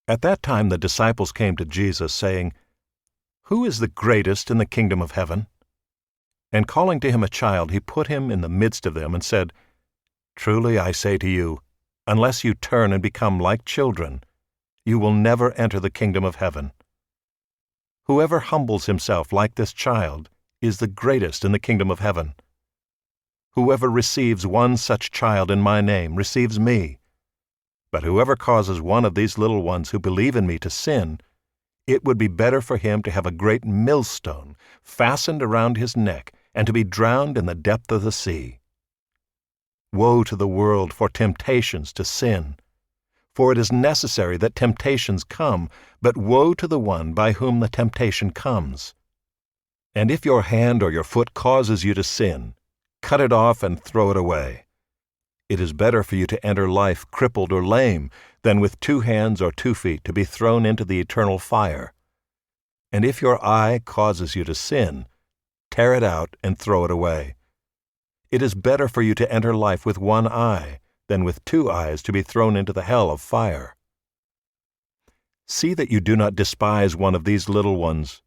At that time the disciples came to Jesus, saying, "Who is the greatest in the kingdom of heaven?" And calling to him a child, he put him in the midst of them and said, "Truly I say to you, unless you turn and become like children, you will never enter the kingdom of heaven. Whoever humbles himself like this child is the greatest in the kingdom of heaven. Whoever receives one such child in my name receives me. But whoever causes one of these little ones who believe in me to sin, it would be better for him to have a great millstone fastened around his neck and to be drowned in the depth of the sea. Woe to the world for temptations to sin! For it is necessary that temptations come, but woe to the one by whom the temptation comes. And if your hand or your foot causes you to sin, cut it off and throw it away. It is better for you to enter life crippled or lame than with 2 hands or 2 feet to be thrown into the eternal fire. And if your eye causes you to sin, tear it out and throw it away. It is better for you to enter life with 1 eye than with 2 eyes to be thrown into the hell of fire. See that you do not despise one of these little ones,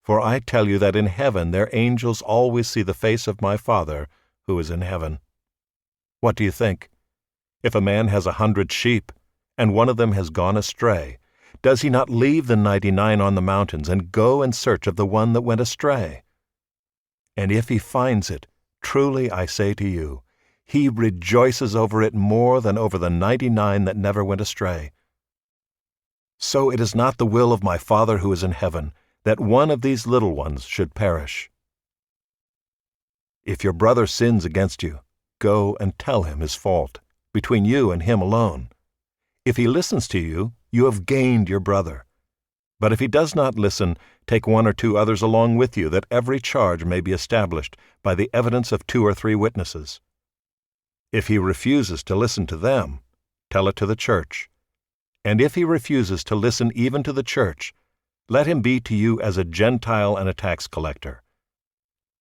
for I tell you that in heaven their angels always see the face of my Father who is in heaven. What do you think? If a man has 100 sheep, and one of them has gone astray, does he not leave the 99 on the mountains and go in search of the one that went astray? And if he finds it, truly I say to you, he rejoices over it more than over the 99 that never went astray. So it is not the will of my Father who is in heaven that one of these little ones should perish. If your brother sins against you, go and tell him his fault, between you and him alone. If he listens to you, you have gained your brother. But if he does not listen, take 1 or 2 others along with you, that every charge may be established by the evidence of 2 or 3 witnesses. If he refuses to listen to them, tell it to the church. And if he refuses to listen even to the church, let him be to you as a Gentile and a tax collector.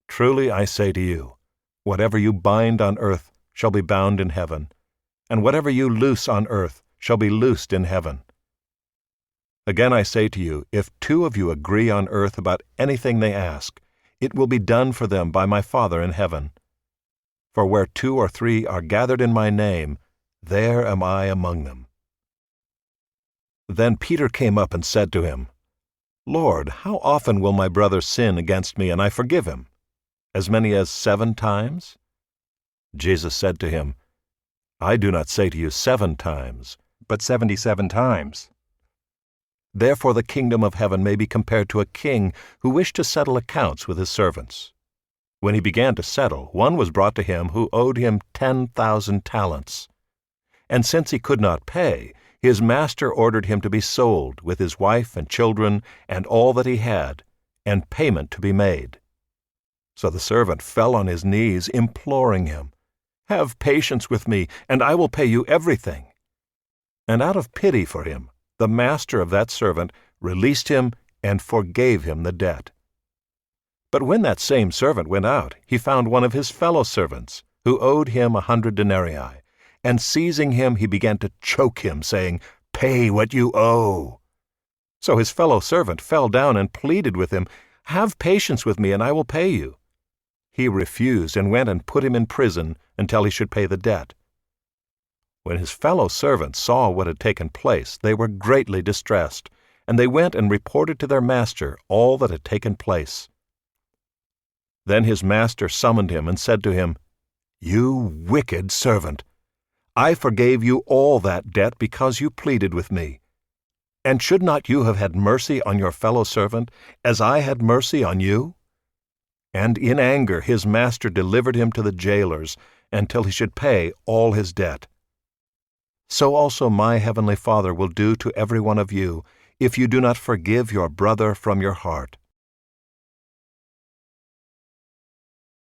Truly I say to you, whatever you bind on earth shall be bound in heaven, and whatever you loose on earth shall be loosed in heaven. Again I say to you, if 2 of you agree on earth about anything they ask, it will be done for them by my Father in heaven. For where 2 or 3 are gathered in my name, there am I among them. Then Peter came up and said to him, Lord, how often will my brother sin against me and I forgive him? As many as 7 times? Jesus said to him, I do not say to you 7 times, but 77 times. Therefore the kingdom of heaven may be compared to a king who wished to settle accounts with his servants. When he began to settle, one was brought to him who owed him 10,000 talents. And since he could not pay, his master ordered him to be sold with his wife and children and all that he had, and payment to be made. So the servant fell on his knees, imploring him, Have patience with me, and I will pay you everything. And out of pity for him, the master of that servant released him and forgave him the debt. But when that same servant went out, he found one of his fellow servants, who owed him 100 denarii, and seizing him he began to choke him, saying, Pay what you owe. So his fellow servant fell down and pleaded with him, Have patience with me, and I will pay you. He refused and went and put him in prison until he should pay the debt. When his fellow servants saw what had taken place, they were greatly distressed, and they went and reported to their master all that had taken place. Then his master summoned him and said to him, You wicked servant! I forgave you all that debt because you pleaded with me. And should not you have had mercy on your fellow servant, as I had mercy on you? And in anger his master delivered him to the jailers until he should pay all his debt. So also my heavenly Father will do to every one of you, if you do not forgive your brother from your heart.